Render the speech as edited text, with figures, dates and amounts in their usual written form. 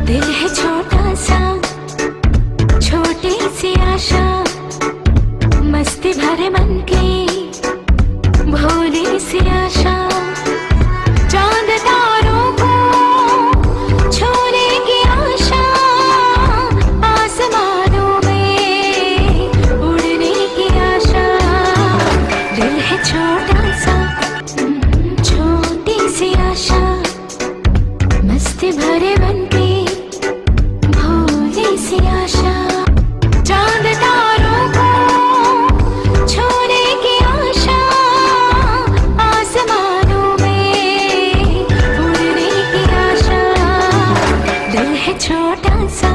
दिल है छोटा सा, छोटी सी आशा, मस्ती भरे मन की भोली सी आशा। चांद तारों को छूने की आशा, आसमानों में उड़ने की आशा। दिल है छोटा सा, छोटी सी आशा, मस्ती भरे मन की भोली सी आशा। चांद तारों को छूने की आशा, आसमानों में उड़ने की आशा। दिल है छोटा सा,